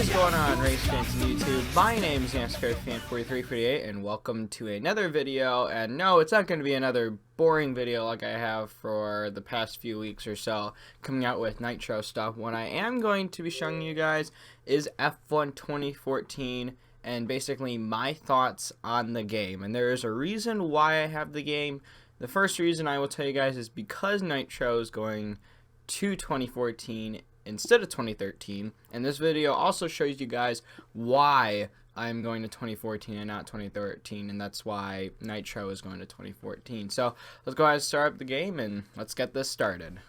is going on, race fans on YouTube? My name is NASCARFan4348 and welcome to another video. And no, it's not going to be another boring video like I have for the past few weeks or so, coming out with Nitro stuff. What I am going to be showing you guys is F1 2014 and basically my thoughts on the game. And there is a reason why I have the game. The first reason I will tell you guys is because Nitro is going to 2014 instead of 2013, and this video also shows you guys why I'm going to 2014 and not 2013, and that's why Nitro is going to 2014. So let's go ahead and start up the game and let's get this started.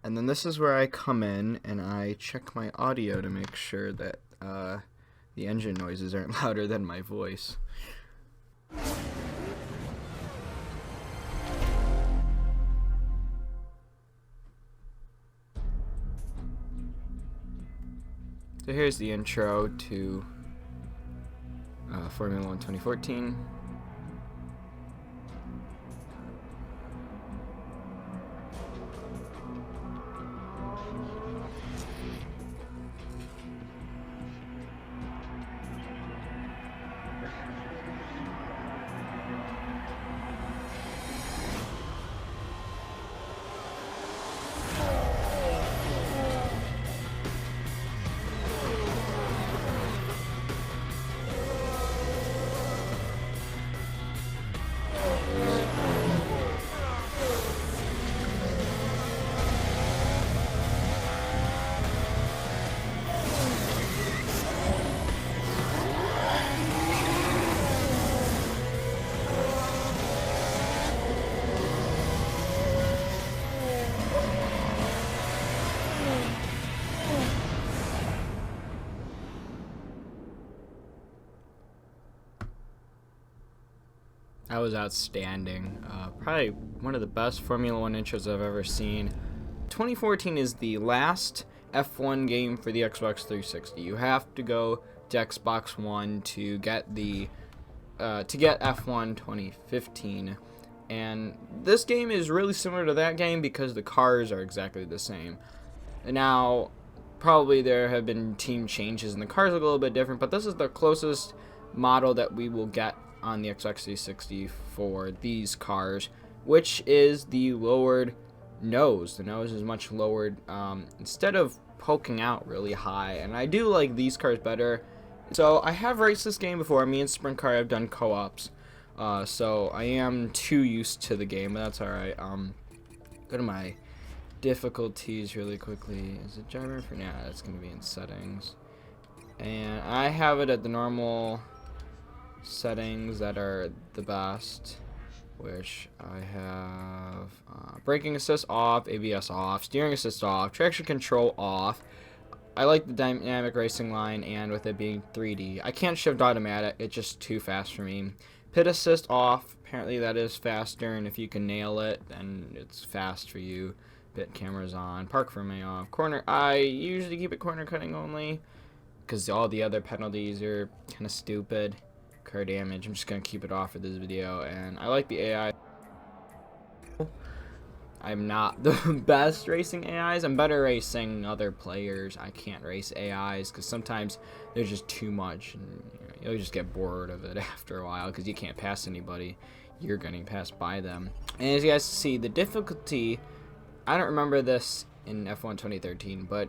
And then this is where I come in and I check my audio to make sure that the engine noises aren't louder than my voice. So here's the intro to Formula 1 2014. That was outstanding. Probably one of the best Formula 1 intros I've ever seen. 2014 is the last F1 game for the Xbox 360. You have to go to Xbox One to get the F1 2015. And this game is really similar to that game because the cars are exactly the same. Now, probably there have been team changes and the cars look a little bit different, but this is the closest model that we will get on the Xbox 360 for these cars, which is the lowered nose. The nose is much lowered instead of poking out really high, and I do like these cars better. So I have raced this game before. Me and Sprint Car have done co-ops, so I am too used to the game, but that's alright. Go to my difficulties really quickly. Is it driver for now? It's going to be in settings, and I have it at the normal settings that are the best, which I have braking assist off, ABS off, steering assist off, traction control off. I like the dynamic racing line, and with it being 3D, I can't shift automatic, it's just too fast for me. Pit assist off, apparently that is faster, and if you can nail it, then it's fast for you. Pit cameras on, park for me off. Corner, I usually keep it corner cutting only, because all the other penalties are kind of stupid. Car damage, I'm just gonna keep it off for this video. And I like the AI. I'm not the best racing AIs. I'm better racing other players. I can't race AIs because sometimes there's just too much, and you'll just get bored of it after a while because you can't pass anybody. You're getting passed by them. And as you guys see, the difficulty, I don't remember this in F1 2013, but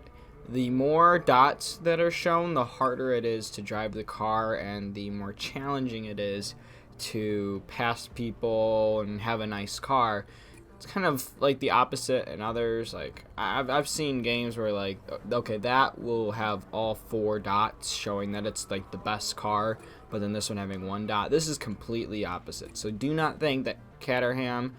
the more dots that are shown, the harder it is to drive the car, and the more challenging it is to pass people and have a nice car. It's kind of like the opposite in others. Like I've seen games where, like, okay, that will have all 4 dots showing that it's like the best car, but then this one having 1 dot. This is completely opposite. So do not think that Caterham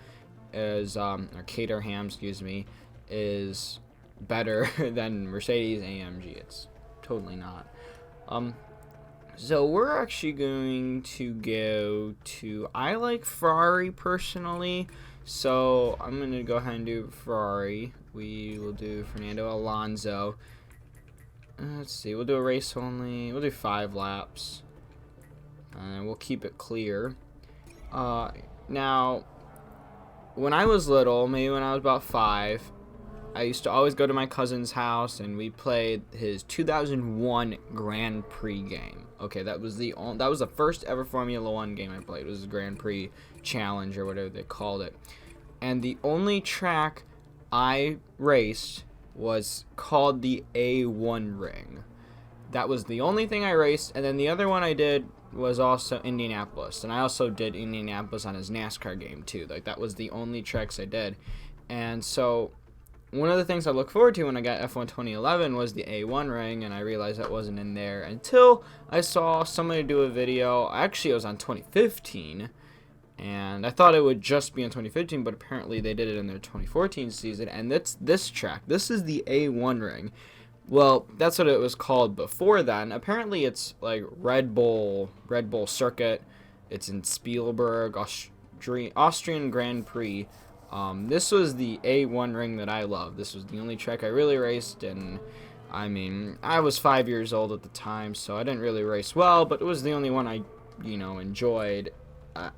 is excuse me, is better than Mercedes AMG. It's totally not. So we're actually going to go to, I like Ferrari personally, so I'm going to go ahead and do Ferrari. We will do Fernando Alonso. Let's see, we'll do a race only. We'll do 5 laps, and we'll keep it clear. Now, when I was little, maybe when I was about 5, I used to always go to my cousin's house, and we played his 2001 Grand Prix game. Okay, that was the first ever Formula One game I played. It was a Grand Prix Challenge or whatever they called it. And the only track I raced was called the A1 Ring. That was the only thing I raced, and then the other one I did was also Indianapolis, and I also did Indianapolis on his NASCAR game too. Like, that was the only tracks I did. And so one of the things I look forward to when I got F1 2011 was the A1 Ring, and I realized that wasn't in there until I saw somebody do a video. Actually, it was on 2015, and I thought it would just be in 2015, but apparently they did it in their 2014 season, and that's this track. This is the A1 Ring. Well, that's what it was called before then. Apparently it's like Red Bull Circuit. It's in Spielberg, Austrian Grand Prix. This was the A1 Ring that I love. This was the only track I really raced, and I mean, I was 5 years old at the time, so I didn't really race well, but it was the only one I, enjoyed.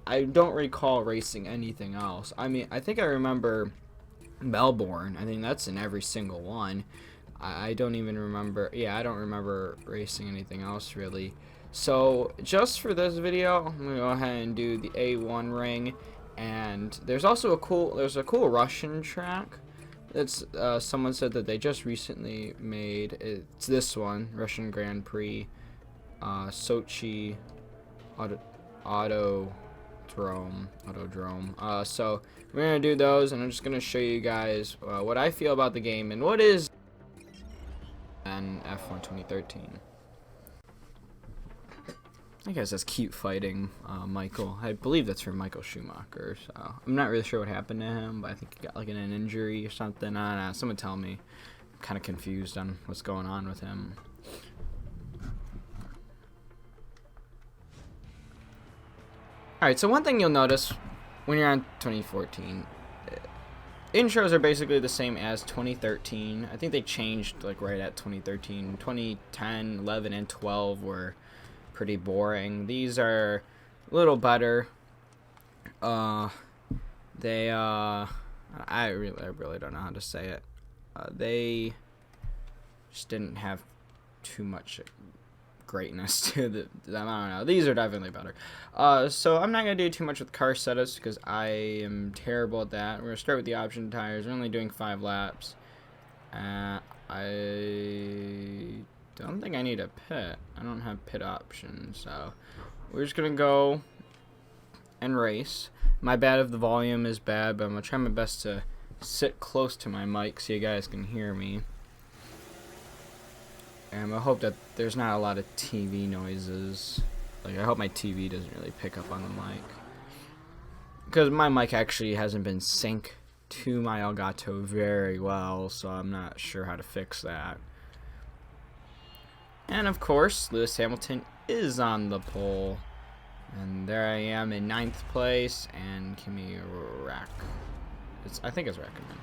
I don't recall racing anything else. I mean, I think I remember Melbourne. I think that's in every single one. I don't even remember. Yeah, I don't remember racing anything else really. So just for this video, I'm gonna go ahead and do the A1 Ring. And there's also a cool Russian track. That's someone said that they just recently made. It's this one, Russian Grand Prix, Sochi, Autodrome. So we're gonna do those, and I'm just gonna show you guys what I feel about the game and what is and F1 2013. I guess that's cute fighting Michael. I believe that's from Michael Schumacher. So I'm not really sure what happened to him, but I think he got like an injury or something. I don't know. Someone tell me. I'm kind of confused on what's going on with him. Alright, so one thing you'll notice when you're on 2014, intros are basically the same as 2013. I think they changed like right at 2013. 2010, 11, and 12 were pretty boring. These are a little better. I really don't know how to say it. They just didn't have too much greatness to them. I don't know. These are definitely better. So I'm not gonna do too much with car setups because I am terrible at that. We're gonna start with the option tires. We're only doing 5 laps. I don't think I need a pit. I don't have pit options, so we're just gonna go and race. My bad if the volume is bad, but I'm gonna try my best to sit close to my mic so you guys can hear me. And I hope that there's not a lot of TV noises. Like, I hope my TV doesn't really pick up on the mic. Because my mic actually hasn't been synced to my Elgato very well, so I'm not sure how to fix that. And of course, Lewis Hamilton is on the pole. And there I am in 9th place, and Kimi I think it's Räikkönen.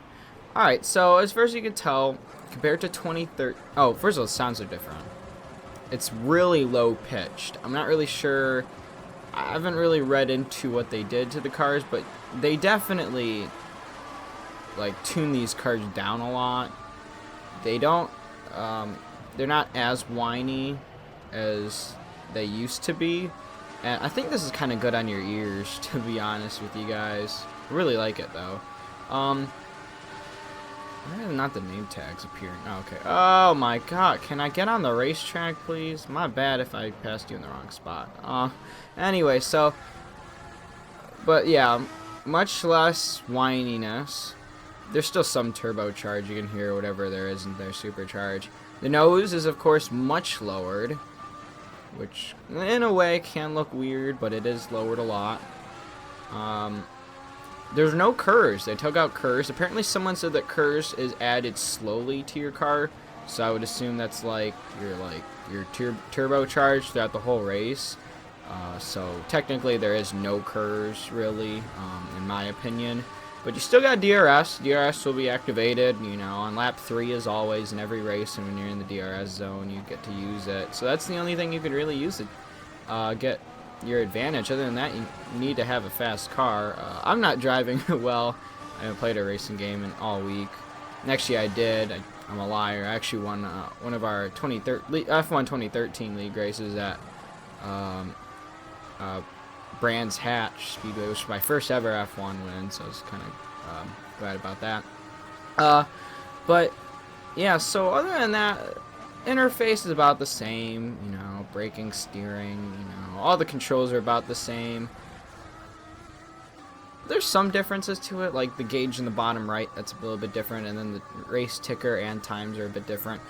Alright, so as far as you can tell, compared to 2013... Oh, first of all, the sounds are different. It's really low pitched. I'm not really sure... I haven't really read into what they did to the cars, but they definitely like tune these cars down a lot. They don't... they're not as whiny as they used to be. And I think this is kind of good on your ears, to be honest with you guys. I really like it, though. Why are not the name tags appearing? Oh, okay. Oh my god. Can I get on the racetrack, please? My bad if I passed you in the wrong spot. Anyway, so... But yeah, much less whininess. There's still some turbocharge. You can hear whatever there is in their supercharge. The nose is, of course, much lowered. Which, in a way, can look weird, but it is lowered a lot. There's no KERS. They took out KERS. Apparently someone said that KERS is added slowly to your car, so I would assume that's like your turbocharged throughout the whole race. So technically there is no KERS really, in my opinion. But you still got DRS. DRS will be activated, on lap 3 as always in every race, and when you're in the DRS zone you get to use it. So that's the only thing you could really use to get your advantage. Other than that, you need to have a fast car. I'm not driving well. I haven't played a racing game in all week. Actually, I did. I'm a liar. I actually won one of our F1 2013 league races at Brands Hatch Speedway, which was my first ever F1 win, so I was kind of glad about that. But yeah, so other than that, interface is about the same. You know, braking, steering. You know, all the controls are about the same. There's some differences to it, like the gauge in the bottom right, that's a little bit different, and then the race ticker and times are a bit different.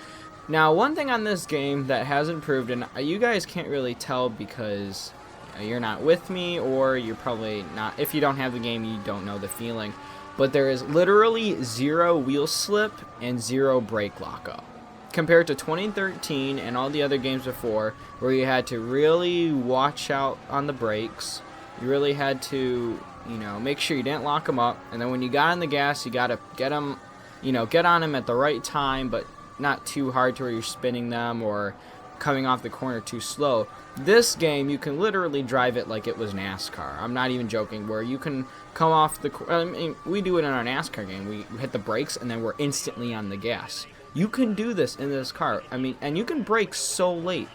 Now, one thing on this game that has improved, and you guys can't really tell because you're not with me, or you're probably not, if you don't have the game, you don't know the feeling, but there is literally 0 wheel slip and 0 brake lockup. Compared to 2013 and all the other games before, where you had to really watch out on the brakes, you really had to, you know, make sure you didn't lock them up, and then when you got on the gas, you gotta get them, you know, get on them at the right time, but not too hard to where you're spinning them or coming off the corner too slow. This game, you can literally drive it like it was NASCAR. I'm not even joking, where you can come off the, I mean, we do it in our NASCAR game. We hit the brakes and then we're instantly on the gas. You can do this in this car. I mean, and you can brake so late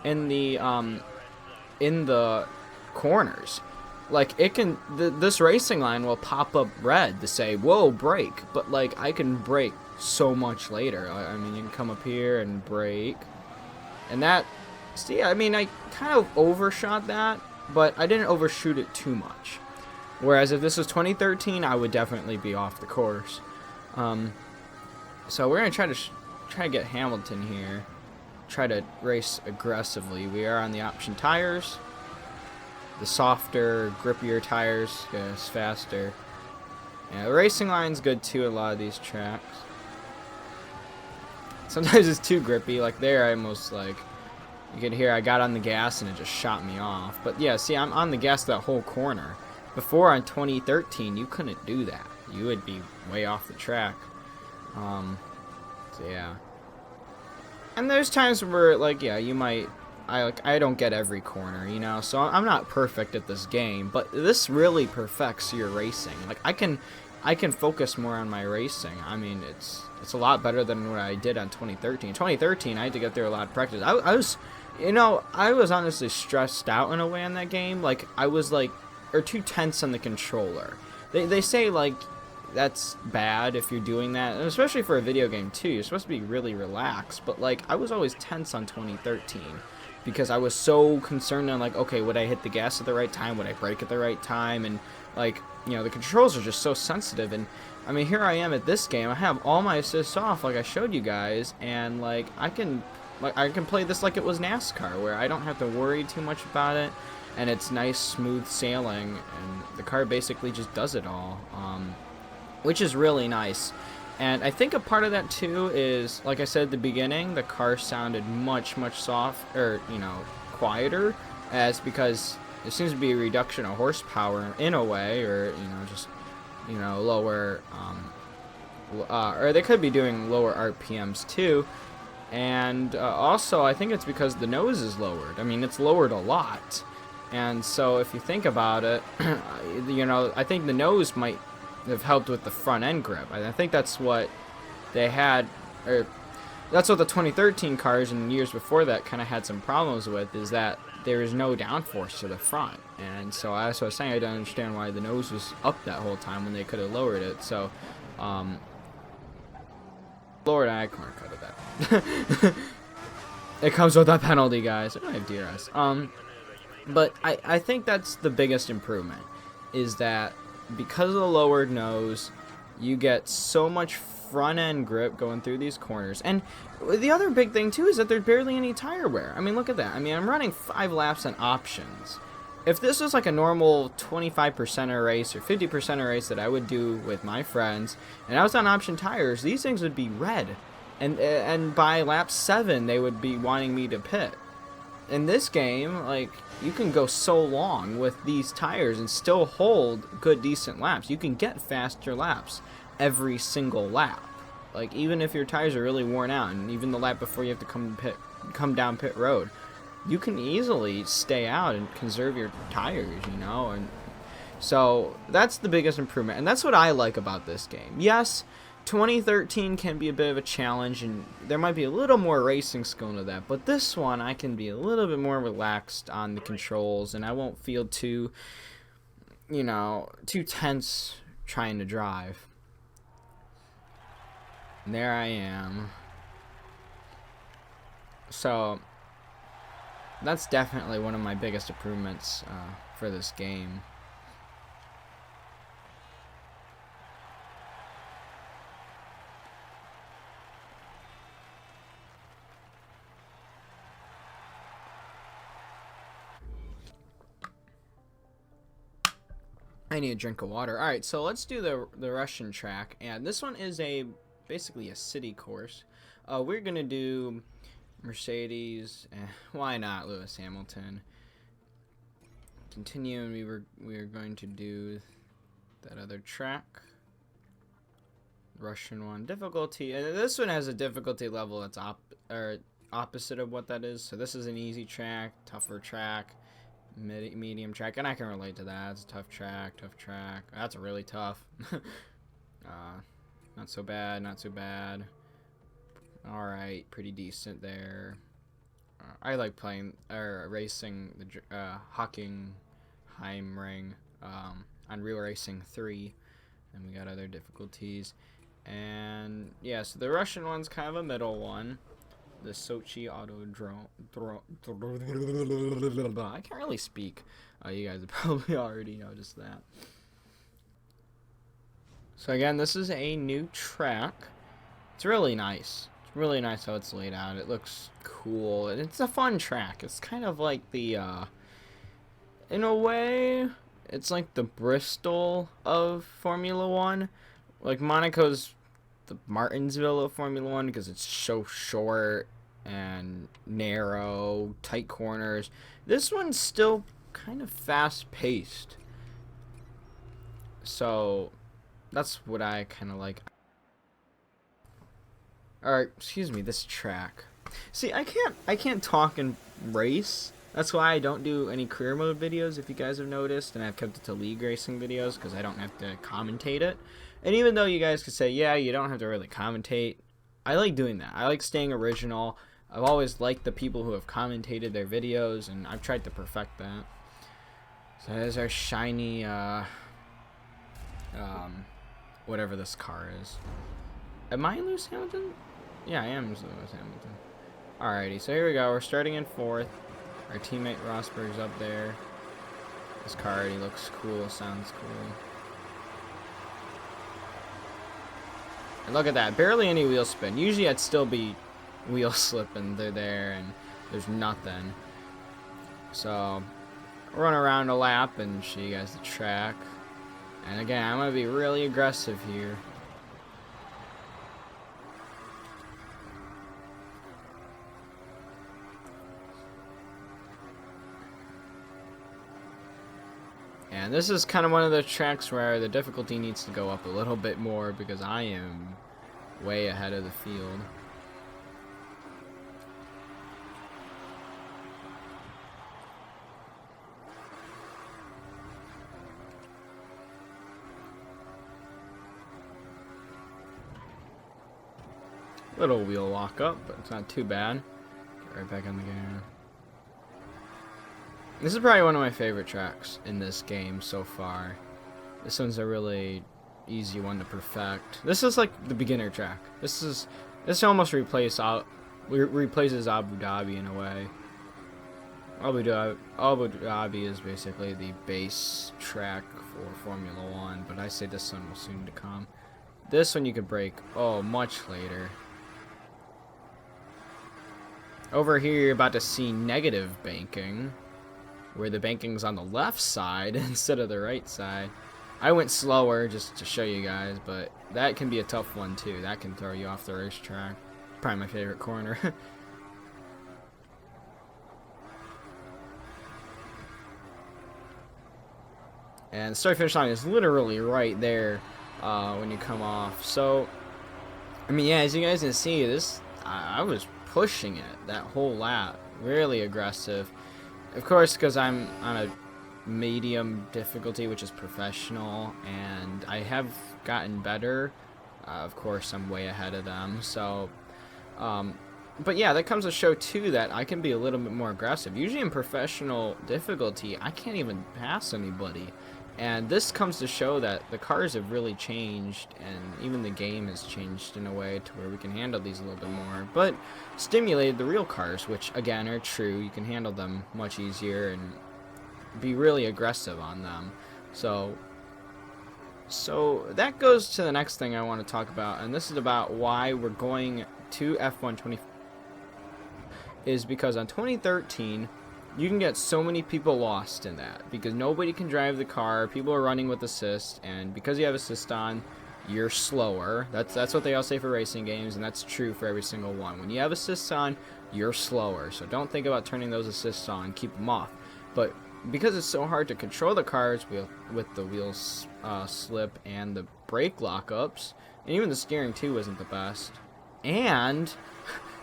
in the corners. Like, it can, this racing line will pop up red to say, whoa, brake. But, like, I can brake so much later. I mean, you can come up here and brake. And that, see, I mean, I kind of overshot that, but I didn't overshoot it too much. Whereas if this was 2013, I would definitely be off the course. So we're going to try to get Hamilton here. Try to race aggressively. We are on the option tires. The softer, grippier tires goes faster. Yeah, the racing line's good too, a lot of these tracks. Sometimes it's too grippy, like there I almost, like, you can hear I got on the gas and it just shot me off. But yeah, see, I'm on the gas that whole corner. Before on 2013, you couldn't do that. You would be way off the track. So yeah. And there's times where, like, yeah, you might, I don't get every corner, you know, so I'm not perfect at this game, but this really perfects your racing. Like, I can focus more on my racing. I mean, it's a lot better than what I did on 2013. 2013, I had to get through a lot of practice. I was, you know, I was honestly stressed out in a way on that game. Like, I was, like, or too tense on the controller. They say, like, that's bad if you're doing that, and especially for a video game too. You're supposed to be really relaxed, but, like, I was always tense on 2013 because I was so concerned on, like, okay, would I hit the gas at the right time? Would I brake at the right time? And, like, you know, the controls are just so sensitive. And I mean, here I am at this game. I have all my assists off, like I showed you guys, and, like, I can play this like it was NASCAR, where I don't have to worry too much about it, and it's nice, smooth sailing, and the car basically just does it all, which is really nice. And I think a part of that too is, like I said at the beginning, the car sounded much softer, you know, quieter, as because there seems to be a reduction of horsepower in a way, or, you know, just, you know, lower, or they could be doing lower RPMs too. And also, I think it's because the nose is lowered. I mean, it's lowered a lot. And so if you think about it, you know, I think the nose might have helped with the front end grip. I think that's what they had, or that's what the 2013 cars and years before that kind of had some problems with, is that there is no downforce to the front. And so as I was saying, I don't understand why the nose was up that whole time when they could have lowered it. So, lowered, I corner cut that. It comes with a penalty, guys. I have DRS. But I think that's the biggest improvement, is that because of the lowered nose, you get so much front end grip going through these corners. And the other big thing too is that there's barely any tire wear. I mean, look at that. I mean, I'm running 5 laps on options. If this was like a normal 25% race or 50% race that I would do with my friends, and I was on option tires, these things would be red. And by lap 7, they would be wanting me to pit. In this game, like, you can go so long with these tires and still hold good, decent laps. You can get faster laps every single lap. Like, even if your tires are really worn out, and even the lap before you have to come down pit road, you can easily stay out and conserve your tires, you know. And so that's the biggest improvement, and that's what I like about this game. Yes, 2013 can be a bit of a challenge, and there might be a little more racing skill into that, but this one I can be a little bit more relaxed on the controls, and I won't feel too, too tense trying to drive. And there I am. So that's definitely one of my biggest improvements for this game. I need a drink of water. Alright, so let's do the Russian track. And this one is basically a city course. We're going to do Mercedes. Why not Lewis Hamilton? Continuing, we are going to do that other track. Russian one. Difficulty. This one has a difficulty level that's opposite of what that is. So this is an easy track, tougher track. Medium track, and I can relate to that. It's a tough track. That's really tough. Not so bad. All right, pretty decent there. I like playing or racing the Hockenheimring on Real Racing 3, and we got other difficulties. And yeah, so the Russian one's kind of a middle one. The Sochi Autodrome. I can't really speak. You guys have probably already noticed that. So again, this is a new track. It's really nice. It's really nice how it's laid out. It looks cool, and it's a fun track. It's kind of like the, in a way, it's like the Bristol of Formula One. Like Monaco's the Martinsville of Formula One because it's so short and narrow, tight corners. This one's still kind of fast-paced, so that's what I kind of like. Or excuse me, this track. See, I can't talk and race. That's why I don't do any career mode videos, if you guys have noticed, and I've kept it to league racing videos because I don't have to commentate it. And even though you guys could say, yeah, you don't have to really commentate, I like doing that. I like staying original. I've always liked the people who have commentated their videos, and I've tried to perfect that. So there's our shiny, whatever this car is. Am I Lewis Hamilton? Yeah, I am Lewis Hamilton. Alrighty, so here we go. We're starting in 4th. Our teammate Rosberg's up there. This car already looks cool, sounds cool. And look at that, barely any wheel spin. Usually I'd still be wheel slipping. They're there and there's nothing. So run around a lap and show you guys the track. And again, I'm gonna be really aggressive here. And this is kind of one of the tracks where the difficulty needs to go up a little bit more because I am way ahead of the field. Little wheel walk up, but it's not too bad. Get right back on the game. This is probably one of my favorite tracks in this game so far. This one's a really easy one to perfect. This is like the beginner track. This almost replaces Abu Dhabi in a way. Abu Dhabi is basically the base track for Formula One, but I say this one will soon to come. This one you could break, much later. Over here you're about to see negative banking, where the banking's on the left side instead of the right side. I went slower just to show you guys, but that can be a tough one too. That can throw you off the racetrack. Probably my favorite corner. And the start finish line is literally right there when you come off. So, I mean, yeah, as you guys can see, I was pushing it that whole lap. Really aggressive. Of course, because I'm on a medium difficulty, which is professional, and I have gotten better Of course, I'm way ahead of them. So, but yeah, that comes to show too that I can be a little bit more aggressive. Usually in professional difficulty, I can't even pass anybody. And this comes to show that the cars have really changed, and even the game has changed in a way to where we can handle these a little bit more. But stimulated the real cars, which again are true. You can handle them much easier and be really aggressive on them. So that goes to the next thing I want to talk about, and this is about why we're going to F1 20. Is because on 2013 you can get so many people lost in that because nobody can drive the car. People are running with assist, and because you have assist on, you're slower. That's what they all say for racing games, and that's true for every single one. When you have assists on, you're slower. So don't think about turning those assists on. Keep them off. But because it's so hard to control the cars with the wheels slip and the brake lockups, and even the steering too isn't the best, and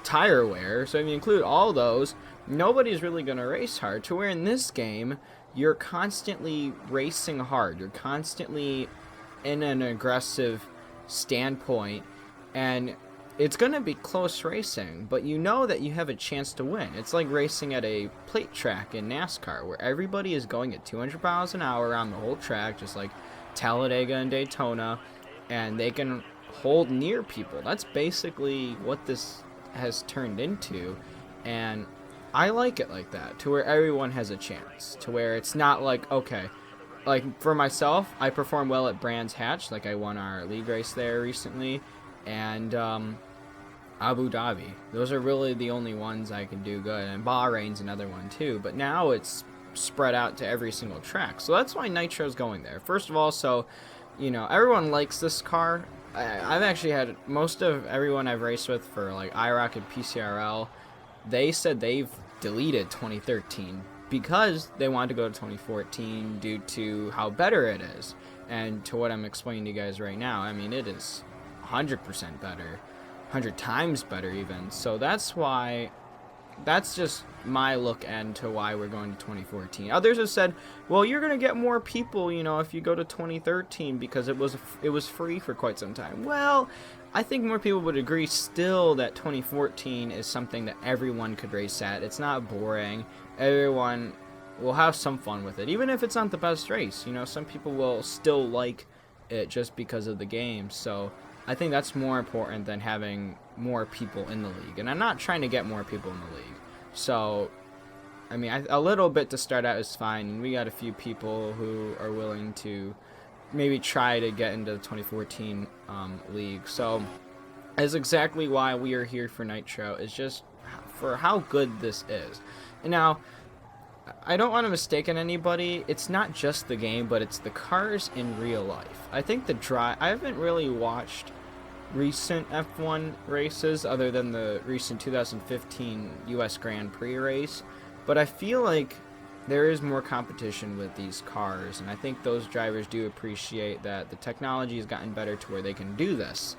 tire wear, so if you include all those, nobody's really going to race hard, to where in this game you're constantly racing hard, you're constantly in an aggressive standpoint, and it's going to be close racing, but you know that you have a chance to win. It's like racing at a plate track in NASCAR where everybody is going at 200 miles an hour around the whole track, just like Talladega and Daytona, and they can hold near people. That's basically what this has turned into, and I like it like that, to where everyone has a chance, to where it's not like, okay, like for myself, I perform well at Brands Hatch, like I won our league race there recently, and Abu Dhabi. Those are really the only ones I can do good, and Bahrain's another one too, but now it's spread out to every single track, so that's why Nitro's going there. First of all, so, you know, everyone likes this car. I've actually had most of everyone I've raced with for like IROC and PCRL, they said they've deleted 2013 because they wanted to go to 2014 due to how better it is. And to what I'm explaining to you guys right now, I mean, it is 100% better, 100 times better even. So that's why, that's just my look into why we're going to 2014. Others have said, well, you're going to get more people, you know, if you go to 2013 because it was free for quite some time. Well, I think more people would agree still that 2014 is something that everyone could race at. It's not boring. Everyone will have some fun with it, even if it's not the best race. You know, some people will still like it just because of the game. So I think that's more important than having more people in the league. And I'm not trying to get more people in the league. So, I mean, a little bit to start out is fine. And we got a few people who are willing to maybe try to get into the 2014 league. So that's exactly why we are here for Nitro, is just for how good this is. And now, I don't want to mistake anybody. It's not just the game, but it's the cars in real life. I think I haven't really watched recent F1 races other than the recent 2015 US Grand Prix race, but I feel like there is more competition with these cars, and I think those drivers do appreciate that the technology has gotten better to where they can do this.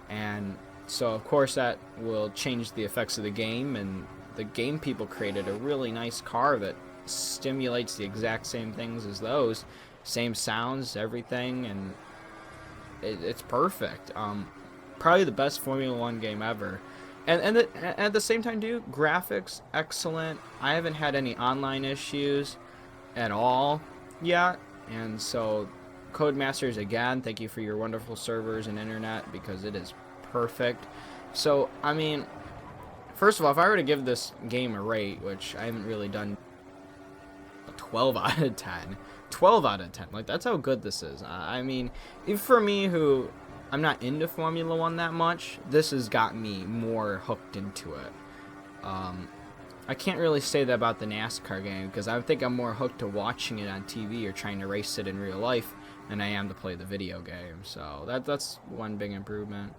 And so of course that will change the effects of the game, and the game people created a really nice car that stimulates the exact same things as those, same sounds, everything, and it's perfect. Probably the best Formula One game ever, and at the same time, dude, graphics excellent. I haven't had any online issues at all yet, and so Codemasters, again, thank you for your wonderful servers and internet, because it is perfect. So I mean, first of all, if I were to give this game a rate, which I haven't really done, 12 out of 10. 12 out of 10. Like, that's how good this is. I mean, if for me, who I'm not into Formula One that much, this has got me more hooked into it. I can't really say that about the NASCAR game, because I think I'm more hooked to watching it on TV or trying to race it in real life than I am to play the video game. So that's one big improvement.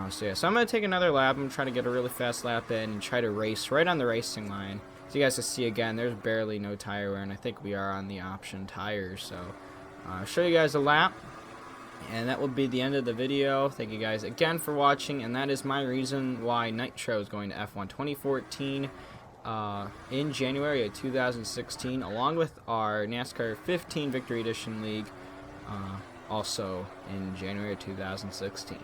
So yeah, so I'm going to take another lap. I'm going to try to get a really fast lap in and try to race right on the racing line. So you guys can see again, there's barely no tire wear, and I think we are on the option tires. So I'll show you guys a lap, and that will be the end of the video. Thank you guys again for watching, and that is my reason why Nitro is going to F1 2014 in January of 2016, along with our NASCAR 15 Victory Edition League also in January of 2016.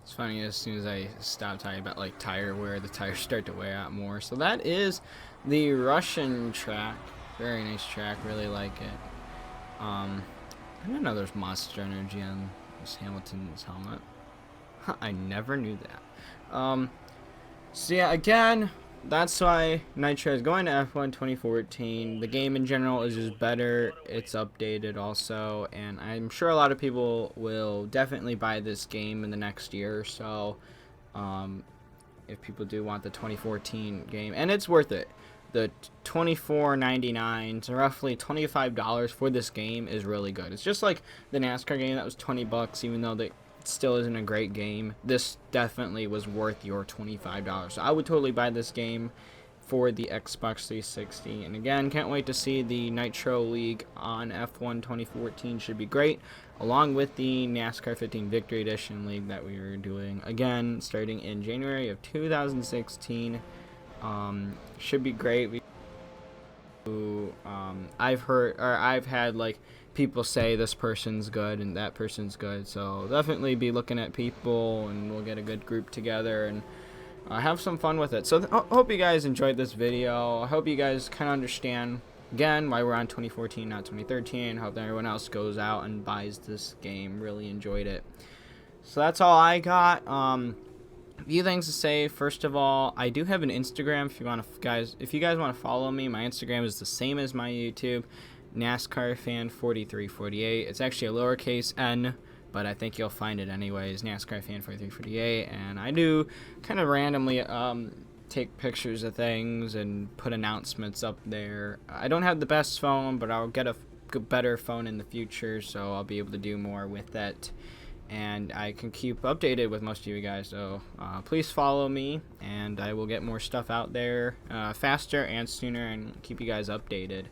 It's funny, as soon as I stop talking about like tire wear, the tires start to wear out more. So that is the Russian track. Very nice track, really like it. I didn't know there's Monster Energy on this Hamilton's helmet. I never knew that. So yeah, again, that's why Nitro is going to F1 2014. The game in general is just better. It's updated also, and I'm sure a lot of people will definitely buy this game in the next year or so. If people do want the 2014 game, and it's worth it. The $24.99 to roughly $25 for this game is really good. It's just like the NASCAR game that was $20, even though it still isn't a great game. This definitely was worth your $25. So I would totally buy this game for the Xbox 360. And again, can't wait to see the Nitro League on F1 2014. Should be great, along with the NASCAR 15 Victory Edition League that we were doing again starting in January of 2016. Should be great. I've had like people say this person's good and that person's good, so definitely be looking at people, and we'll get a good group together and have some fun with it. So hope you guys enjoyed this video. I hope you guys kind of understand again why we're on 2014, not 2013. Hope that everyone else goes out and buys this game. Really enjoyed it. So that's all I got. A few things to say. First of all, I do have an Instagram. If you guys want to follow me, my Instagram is the same as my YouTube, NASCAR Fan 4348. It's actually a lowercase n, but I think you'll find it anyways. NASCAR Fan 4348, and I do kind of randomly take pictures of things and put announcements up there. I don't have the best phone, but I'll get a better phone in the future, so I'll be able to do more with that. And I can keep updated with most of you guys, so please follow me, and I will get more stuff out there faster and sooner and keep you guys updated.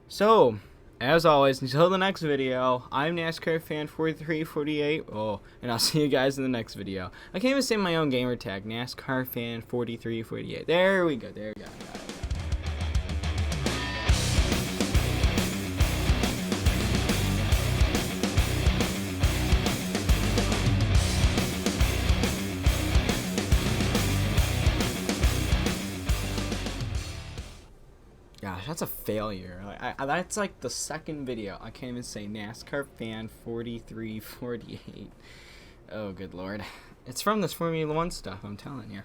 So, as always, until the next video, I'm NASCAR Fan 4348. And I'll see you guys in the next video. I can't even say my own gamer tag, NASCAR Fan 4348. There we go. Gosh, that's a failure. That's like the second video. I can't even say NASCAR Fan 4348. Oh, good lord. It's from this Formula 1 stuff, I'm telling you.